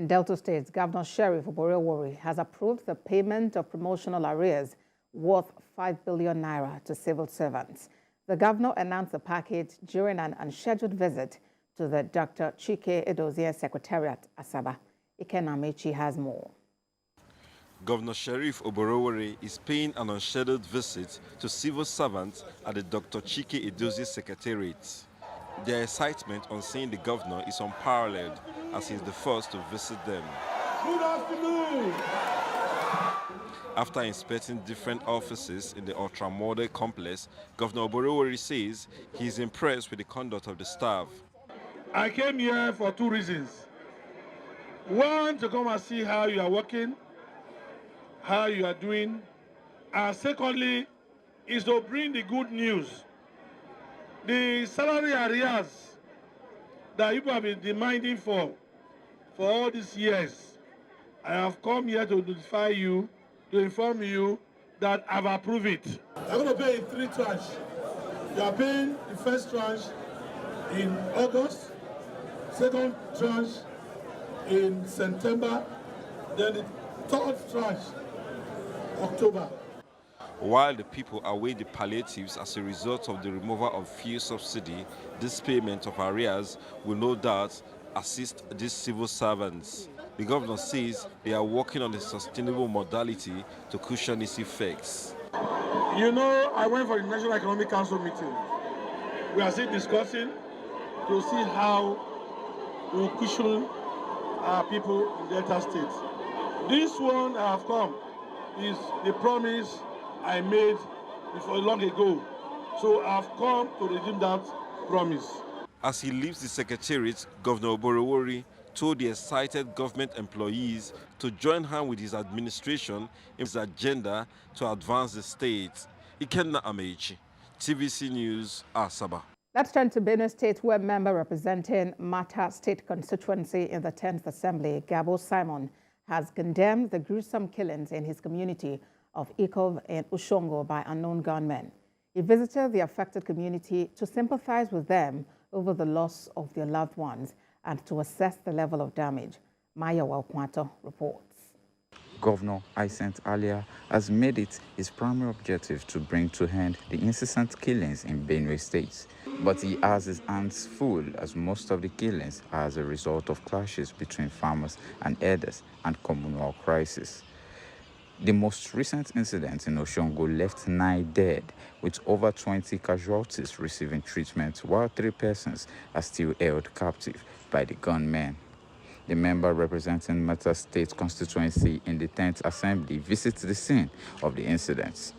In Delta State, Governor Sheriff Oborevwori has approved the payment of promotional arrears worth 5 billion naira to civil servants. The governor announced the package during an unscheduled visit to the Dr ChikeEdozien Secretariat, Asaba. Ikenamechi has more. Governor Sheriff Oborevwori is paying an unscheduled visit to civil servants at the Dr ChikeEdozien Secretariat. Their excitement on seeing the governor is unparalleled, as he is the first to visit them. Good afternoon. After inspecting different offices in the ultra-model complex, Governor Oborevwori says he is impressed with the conduct of the staff. I came here for two reasons. One, to come and see how you are working, how you are doing, and secondly, is to bring the good news. The salary arrears that you have been demanding for all these years, I have come here to notify you, to inform you that I've approved it. I'm going to pay in 3 tranches. You are paying the first tranche in August, second tranche in September, then the third tranche, October. While the people await the palliatives as a result of the removal of fuel subsidy, this payment of arrears will no doubt assist these civil servants. The governor says they are working on a sustainable modality to cushion its effects. You know, I went for the National Economic Council meeting. We are still discussing to see how we will cushion our people in Delta State. This one I have come is the promise I made before long ago. So I've come to redeem that promise. As he leaves the secretariat, Governor Oborevwori told the excited government employees to join hands with his administration in his agenda to advance the state. Ikenamechi, TVC News, Asaba. Let's turn to BENUE State, where member representing Mata State constituency in the 10th Assembly, Gabo Simon, has condemned the gruesome killings in his community of Ikov and USHONGO by unknown gunmen. He visited the affected community to sympathize with them over the loss of their loved ones and to assess the level of damage. Maya Wakwato reports. Governor Isent Alia has made it his primary objective to bring to end the incessant killings in BENUE State. But he has his hands full, as most of the killings are as a result of clashes between farmers and herders and communal crisis. The most recent incident in USHONGO left 9 dead, with over 20 casualties receiving treatment, while 3 persons are still held captive by the gunmen. The member representing Mata State constituency in the 10th Assembly visits the scene of the incidents.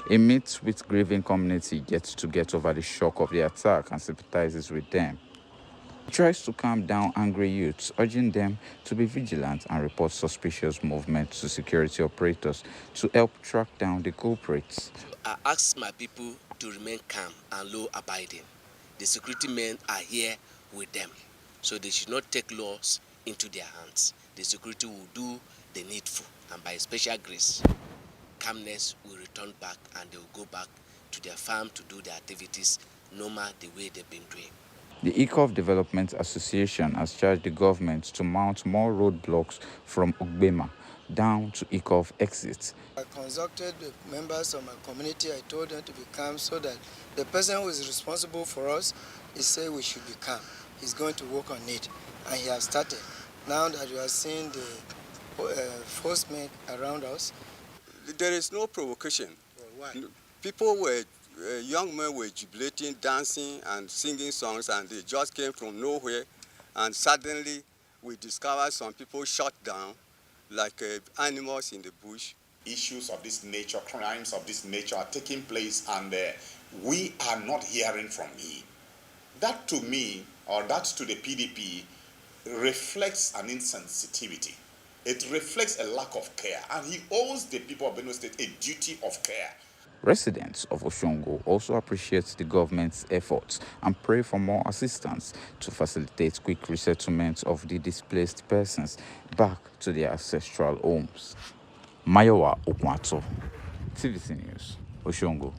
He meets with grieving community yet to get over the shock of the attack and sympathizes with them. He tries to calm down angry youths, urging them to be vigilant and report suspicious movements to security operators to help track down the culprits. I ask my people to remain calm and law-abiding. The security men are here with them, so they should not take laws into their hands. The security will do the needful, and by special grace, calmness will return back and they will go back to their farm to do their activities normal the way they've been doing. The Ikov Development Association has charged the government to mount more roadblocks from Ugbema down to Ikov exits. I consulted the members of my community. I told them to be calm so that the person who is responsible for us, he said we should be calm. He's going to work on it, and he has started. Now that we are seeing the enforcement around us, there is no provocation. Well, why? People were young men were jubilating, dancing and singing songs, and they just came from nowhere, and suddenly we discovered some people shot down like animals in the bush. Issues of this nature, crimes of this nature are taking place, and we are not hearing from him. That to me, or that to the PDP, reflects an insensitivity. It reflects a lack of care, and he owes the people of BENUE State a duty of care. Residents of USHONGO also appreciate the government's efforts and pray for more assistance to facilitate quick resettlement of the displaced persons back to their ancestral homes. Mayowa Okwato, TVC News, USHONGO.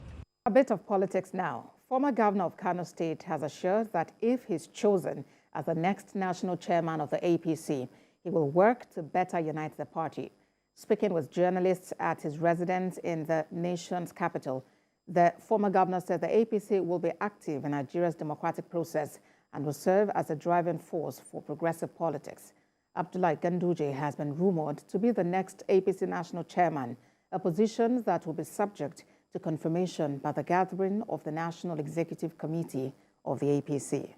A bit of politics now. Former governor of KANO State has assured that if he's chosen as the next national chairman of the APC, he will work to better unite the party. Speaking with journalists at his residence in the nation's capital, the former governor said the APC will be active in Nigeria's democratic process and will serve as a driving force for progressive politics. Abdullahi Ganduje has been rumored to be the next APC national chairman, a position that will be subject to confirmation by the gathering of the National Executive Committee of the APC.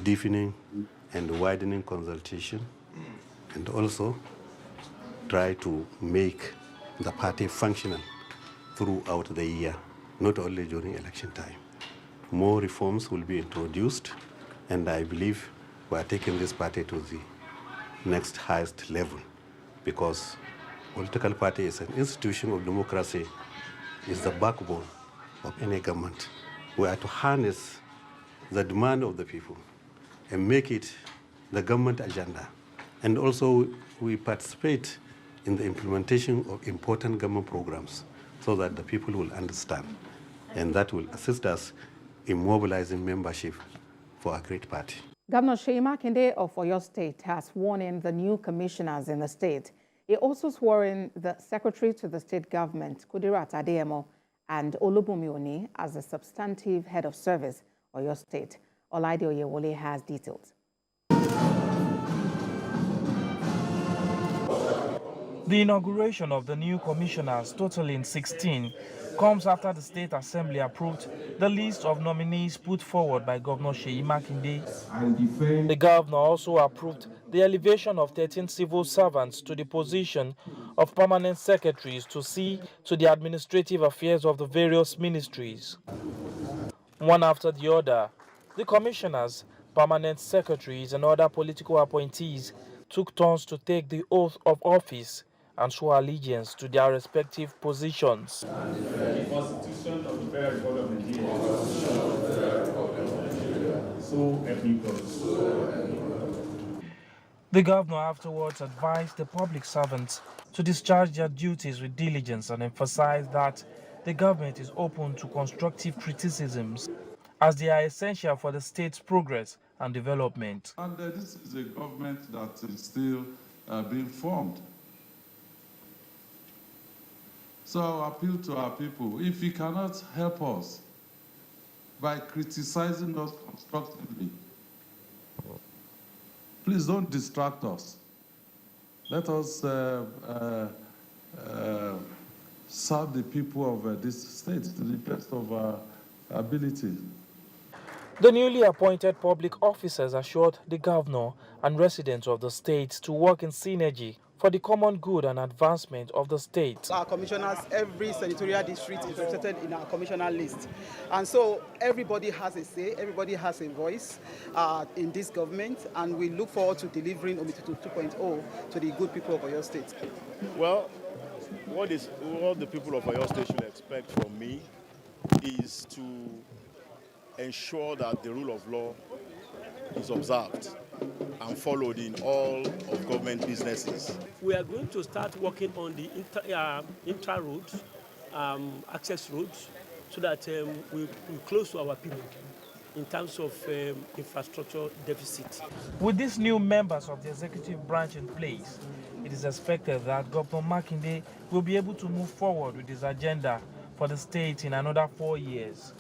Deepening and widening consultation, and also try to make the party functional throughout the year, not only during election time. More reforms will be introduced, and I believe we are taking this party to the next highest level, because political party is an institution of democracy, is the backbone of any government. We are to harness the demand of the people and make it the government agenda. And also we participate in the implementation of important government programs so that the people will understand. And that will assist us in mobilizing membership for a great party. Governor Seyi Makinde of Oyo State has sworn in the new commissioners in the state. He also swore in the secretary to the state government, Kudirat Adeyemo, and Olubunmi Oni as the substantive head of service, Oyo State. Olaide Oyewole has details. The inauguration of the new commissioners, totaling 16, comes after the State Assembly approved the list of nominees put forward by Governor Seyi Makinde. The governor also approved the elevation of 13 civil servants to the position of permanent secretaries to see to the administrative affairs of the various ministries. One after the other, the commissioners, permanent secretaries, and other political appointees took turns to take the oath of office and show allegiance to their respective positions. The Constitution of the Federal Republic of Nigeria. So help me God. The governor afterwards advised the public servants to discharge their duties with diligence and emphasized that the government is open to constructive criticisms as they are essential for the state's progress and development. And this is a government that is still being formed. So I appeal to our people, if you cannot help us by criticizing us constructively, please don't distract us. Let us serve the people of this state to the best of our ability. The newly appointed public officers assured the governor and residents of the state to work in synergy for the common good and advancement of the state. Our commissioners, every senatorial district is represented in our commissioner list. And so everybody has a say, everybody has a voice in this government, and we look forward to delivering Omitutu 2.0 to the good people of Oyo State. Well, what the people of Oyo State should expect from me is to ensure that the rule of law is observed and followed in all of government businesses. We are going to start working on the intra-roads, access roads, so that we're close to our people in terms of infrastructure deficit. With these new members of the executive branch in place, it is expected that Governor Makinde will be able to move forward with his agenda for the state in another 4 years.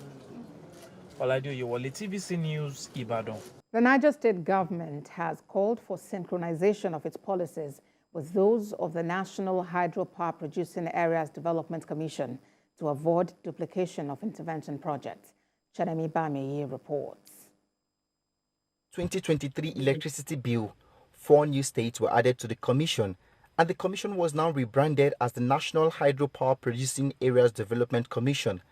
Olaide Oyewole, TVC News, Ibadan. The Niger State government has called for synchronization of its policies with those of the National Hydropower Producing Areas Development Commission to avoid duplication of intervention projects. Chanemi Bameye reports. 2023 electricity bill, 4 new states were added to the commission, and the commission was now rebranded as the National Hydropower Producing Areas Development Commission.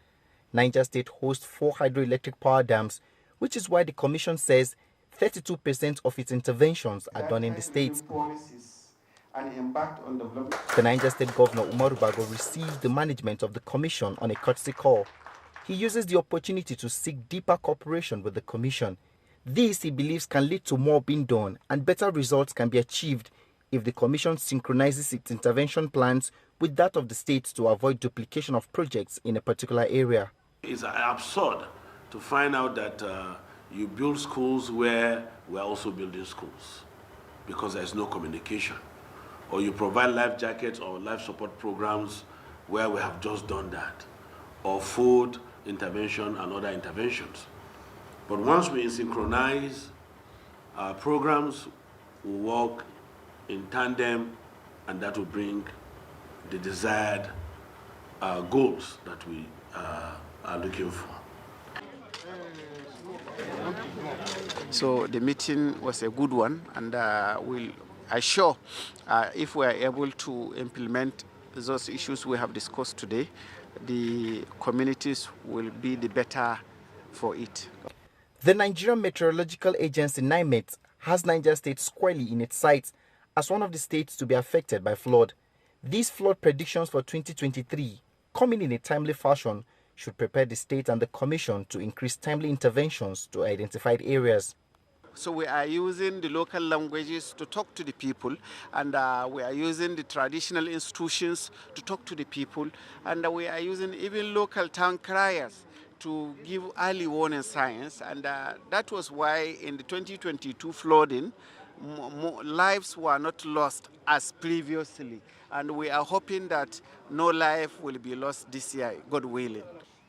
Niger State hosts 4 hydroelectric power dams, which is why the commission says 32% of its interventions are done in the state. The Niger State Governor Umaru Bago received the management of the commission on a courtesy call. He uses the opportunity to seek deeper cooperation with the commission. This, he believes, can lead to more being done and better results can be achieved if the commission synchronizes its intervention plans with that of the states to avoid duplication of projects in a particular area. It's absurd to find out that you build schools where we're also building schools. because there is no communication. Or you provide life jackets or life support programs where we have just done that, or food intervention and other interventions. But once we synchronize our programs, we work in tandem, and that will bring the desired goals that we are looking for. So the meeting was a good one, and we'll assure if we are able to implement those issues we have discussed today, the communities will be the better for it. The Nigerian Meteorological Agency NIMET has Niger State squarely in its sights as one of the states to be affected by flood. These flood predictions for 2023, coming in a timely fashion, should prepare the state and the commission to increase timely interventions to identified areas. So we are using the local languages to talk to the people, and we are using the traditional institutions to talk to the people, and we are using even local town criers to give early warning signs, and that was why in the 2022 flooding, lives were not lost as previously, and we are hoping that no life will be lost this year, God willing.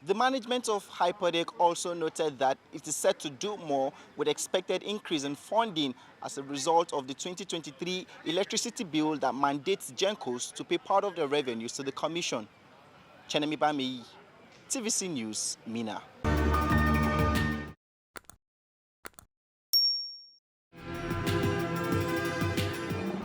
The management of HYPPADEC also noted that it is set to do more with expected increase in funding as a result of the 2023 electricity bill that mandates GENCOs to pay part of their revenues to the Commission. Chenemi Bameyi, TVC News, Mina.